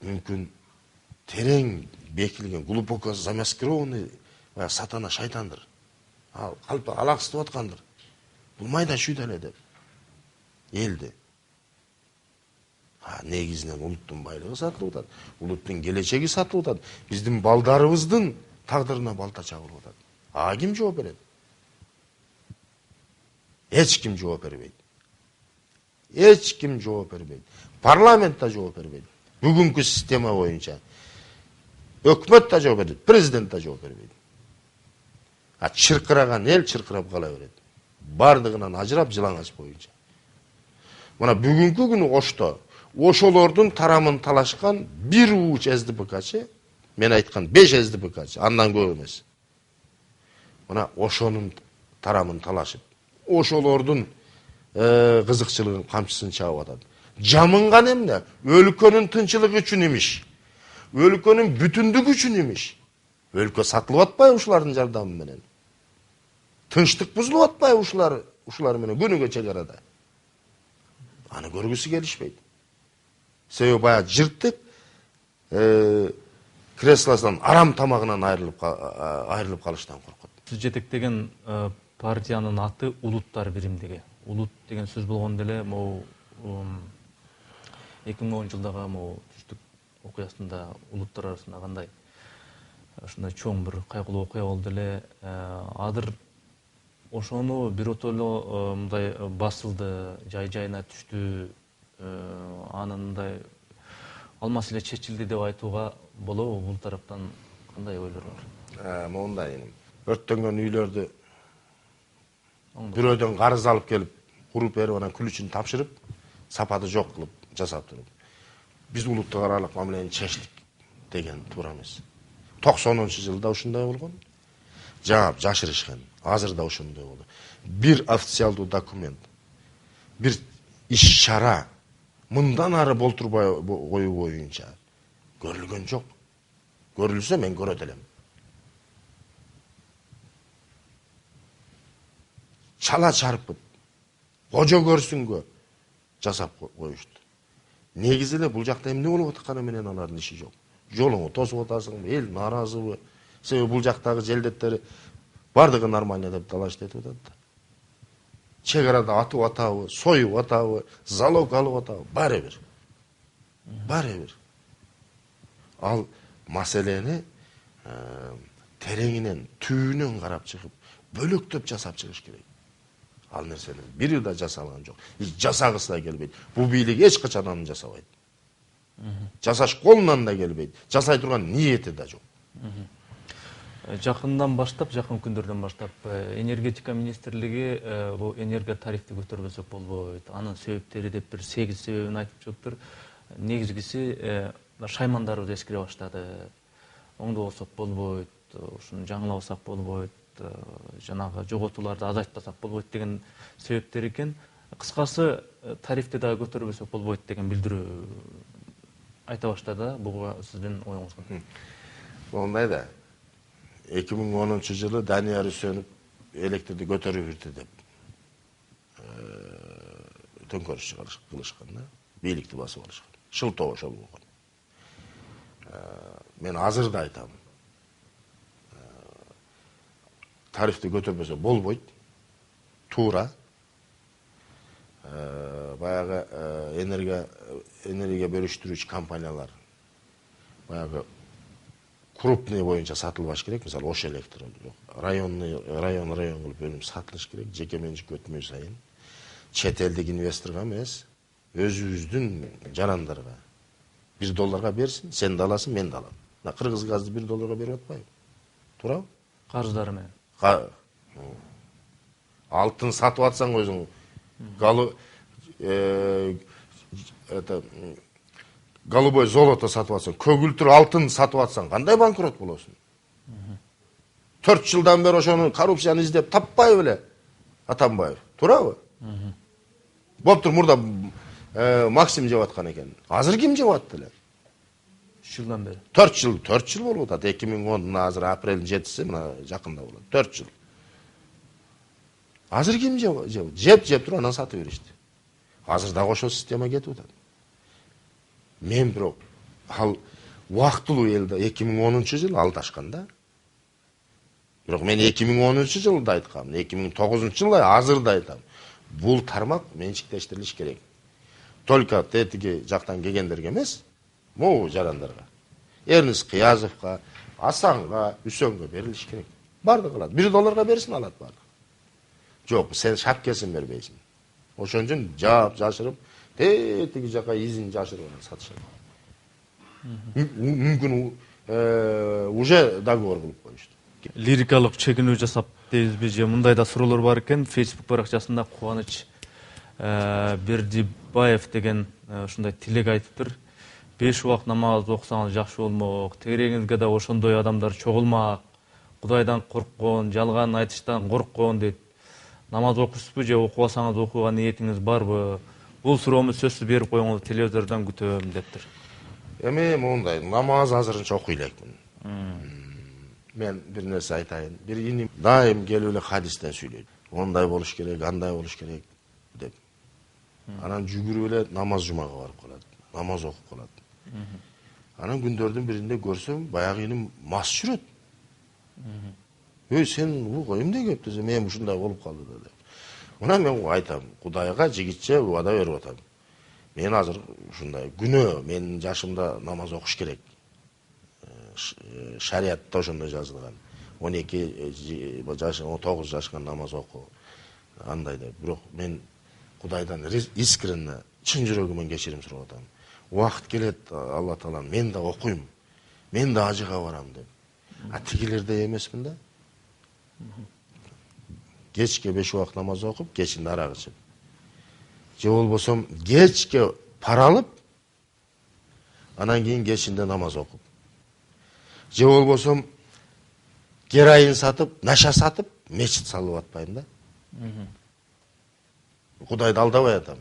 мүмкүн терең бекилген, глубоко замаскированный сатана шайтандыр. Ал калпы алаксытып аткандыр. Бул майда чүйдө эле деп. Элди. Негизинен улуттун байлыгы сатылып атат. Улуттун келечеги сатылып атат. Биздин балдарыбыздын тагдырына балта чабылып атат. Ким жооп берет? Эч ким жооп бербейт. Эч ким жооп бербейт. Парламент да жооп бербейт. Бүгүнкү система боюнча. Өкмөт да жооп бербейт, президент да жооп бербейт. Чыркыраган эл чыркырап кала берет. Бардыгынан ажырап жылаңач боюнча. Мына бүгүнкү күнү Ошто ошолордун тарамын талашкан бир уч СДПКчы, мен айткан 5 СДПКчы, андан көп эмес. Мына ошонун тарамын талашып, ошолордун кызыкчылыгын камчысын чабып атат. Жамынган эмне? Өлкөнүн тынчылыгы үчүн имиш. Өлкөнүн бүтүндүгү үчүн имиш. Өлкө сатылып атпайбы ушулардын жардамы менен? Тынчтык бузулуп атпайбы ушулар менен күнүгө чек арада? Аны көргүсү келишпейт. Себеби баягы жыртык креслосунан арам тамагынан айрылып калыштан коркот. Сиз жетектеген партиянын аты Улуттар биримдиги. Улут деген сөз болгондо эле могу 2010 жылдагы могу түштүк окуясында улуттар арасында кандай ушундай чоң бир кайгылуу окуя болду эле. Азыр ошону биротоло мындай басылды, жай-жайына түштү, анын мындай ал маселе чечилди деп айтууга болобу? Бул тараптан кандай ойлор бар? Мондай өрттөнгөн үйлөрдү бирөөдөн карыз алып келип, куруп берип, анан күлүчүн тапшырып, сапаты жок кылып жасап туруп. Биз улуттук аралык мамилени чечтик деген туура эмес. 90-жылда ушундай болгон. Жаап жашырышкан. Азыр да ошондой болду. Бир официалдуу документ, бир иш-чара мындан ары болтурбай коюу боюнча көрүлгөн жок. Көрүлсө мен көрөт элем. Чала чарпып, кожо көрсүнгө жасап коюшту. Негизи эле бул жакта эмне болуп атканы менен алардын иши жок. Жолуңу тосуп атасыңбы, эл нааразыбы? Себеби бул жактагы желдеттери бардыгы нормально деп талаш этип атат. Чек арада атып атабы, союп атабы, залог алып атабы, баары бир. Баары бир. Ал маселени тереңинен, түбүнөн карап чыгып, бөлөктөп жасап чыгыш керек. Ал нерсенин бири да жасалган жок. Жасагысы да келбейт. Бул бийлик эч качан аны жасабайт. Жасаш колунан да келбейт. Жасай турган ниети да жок. Жакындан баштап, жакын күндөрдөн баштап энергетика министрлиги бул энерго тарифти көтөрбөсөк болбойт. Анын себептери деп бир 8 себебин айтып чыгыптыр. Негизгиси шаймандарыбыз эскире баштады. Оңдобосок болбойт, ушуну жаңылабасак болбойт, жанагы жоготууларды азайтпасак болбойт деген себептер экен. Кыскасы тарифти дагы көтөрбөсөк болбойт деген билдирүү айта баштады. Буга сиздин оюңуз кандай? Ондай да. 2010 жылы Данияр Үсөнов электрди көтөрүп ирди деп төңкөрүш кылышкан да, бийликти басып алышкан. Шылтоо ошол болгон. Мен азыр да айтам. Тарифти көтөрбөсө болбойт. Туура. Баягы энергия бөлүштүрүүчү компаниялар баягы крупный боюнча сатылбаш керек. Мисалы, Ош электр район кылып бөлүнүп сатылыш керек. Жеке менчик өтмөй сайын чет элдик инвесторго эмес, өзүбүздүн жарандарга $1 берсин, сен да аласың, мен да алам. Кыргыз газды $1 берип атпайбы? Туурабы? Карыздары менен. Алтын сатып атсаң өзүң, голубой золото сатып атсаң, көгүлтүр алтын сатып атсаң, кандай банкрот болосуң? 4 жылдан бери ошону коррупцияны издеп таппай беле Атамбаев. Туурабы? Болуптур, мурда Максим жеп аткан экен. Азыр ким жеп атты эле? 3 жылдан бери. 4 жыл болуп атат. 2010 азыр апрелдин 7-си мына жакында болот. 4 жыл. Азыр ким жеп туруп анан сатып беришти. Азыр дагы ошол система кетип атат. Мен бирок ал убактылуу элде 2010 жыл алдашкан да. Бирок мен 2010 жылда айткам, 2009 жылда азыр да айтам. Бул тармак менчиктештирилиш керек. Только тетиги жактан келгендерге эмес, могу жарандарга. Эрнис Кыязовго, Асанга, Үсөнгө берилиш керек. Бардыгы алат. $1 берсин, алат бардыгы. Жок, сен шапкесин бербейсиң. Ошон үчүн жаап жашырып, тетиги жака изин жашырып сатышат. Мүмкүн уже договор кылып коюшту. Лирикалык чегинүү жасап дейбизби же мындай да суроолор бар экен. Facebook баракчасында Кубаныч Бердибаев деген ушундай тилек айтыптыр. 5 убак намаз окусаңыз жакшы болмок, тегерегиңизге да ошондой адамдар чогулмак, Кудайдан корккон, жалган айтыштан корккон дейт. Намаз окуйсузбу же окубасаңыз окууга ниетиңиз барбы? Бул суроомду сөзсүз берип коюңуз, телевизордон күтөм дептир. Эми мондай, намаз азырынча окуй элекмин. Мен бир нерсе айтайын. Бир иним дайым келип эле хадистен сүйлөйт. Ондай болуш керек, андай болуш керек деп. Анан жүгүрүп эле намаз жумага барып калат. Намаз окуп калат. Анан күндөрдүн биринде көрсөм, баягы иним мас жүрөт. Сен бул эмне кеп десе, мен ушундай болуп калды деп. Мына мен айтам, Кудайга жигитче убада берип атам. Мен азыр ушундай күнөө, менин жашымда намаз окуш керек. Шариатта ошондой жазылган. 12 жаш, 19 жашка намаз оку. Андай деп. Бирок мен Кудайдан искренне, чын жүрөгүмөн кечирим сурап атам. Убакыт келет, Алла Таалам, мен да окуйм. Мен да ажыга барам деп. А тигилердей эмесмин да. Кечке 5 убак намаз окуп, кечинде арак ичип. Же болбосом кечке пара алып, анан кийин кечинде намаз окуп. Же болбосом героин сатып, наша сатып, мечит салып атпайм да. Кудайды алдабай атам.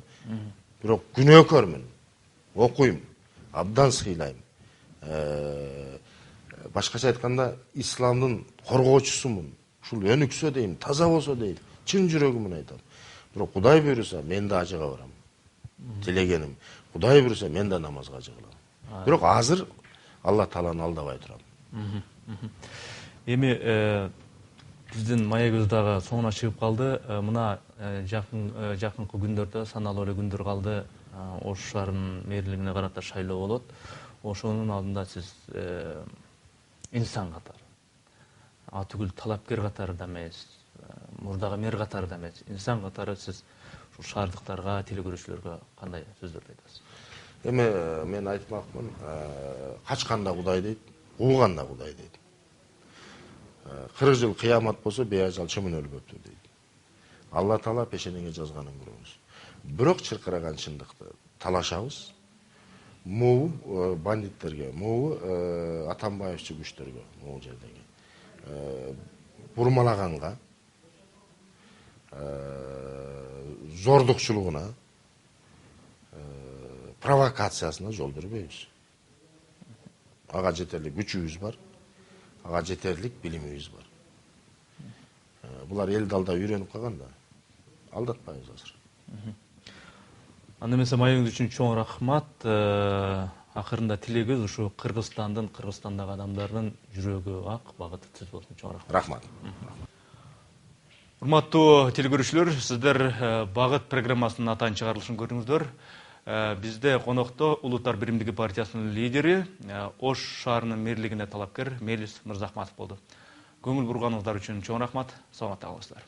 Бирок күнөөкөрмүн. Окуйм, абдан сыйлайм. Башкача айтканда, исламдын коргоочусумун. Ушул өнүксө дейм, таза болсо дейм, чын жүрөгүмөн айтам. Бирок Кудай буйруса, мен да ажыга барам. Тилегеним. Кудай буйруса, мен да намазга ажыгалам. Бирок азыр Алла Тааланы алдабай турам. Эми биздин маегибиз дагы соңуна чыгып калды. Мына жакынкы күндөрдө, саналуу эле күндөр калды, Ош шаарынын мэрлигине карата шайлоо болот. Ошонун алдында сиз инсан катары, атүгүл талапкер катары да эмес, мурдагы мэр катары да эмес, инсан катары сиз ушул шаардыктарга, телекөрүүчүлөргө кандай сөздөрдү айтасыз? Эми мен айтмакмын, качканда Кудай дейт, кууганда Кудай дейт. 40 жыл кыямат болсо, беажал чөмөн өлбөптүр дейт. Алла Таала пешенеңе жазганын көрөбүз. Бирок чыркыраган чындыкты талашабыз. Могу бандиттерге, могу Атамбаевчи күчтөргө, могу жердеги бурмалаганга, зордукчулугуна, провокациясына жол бербейбиз. Ага жетерлик күчүбүз бар. ага жетерлик билимибиз бар. Булар элди алдап үйрөнүп калган да. Алдатпайбыз азыр. Анда эмесе маегиңиз үчүн чоң рахмат. Акырында тилегиз ушу Кыргызстандагы адамдардын жүрөгү ак, багыты түз болсун. Чоң рахмат. Рахмат. Урматтуу телекөрүүчүлөр, сиздер Багыт программасынын атайын чыгарылышын көрдүңүздөр. Бизде конокто Улуттар биримдиги партиясынын лидери, Ош шаарынын мэрлигине талапкер Мелис Мырзахматов болду. Көңүл бурганыңыздар үчүн чоң рахмат. Саламатта калыңыздар.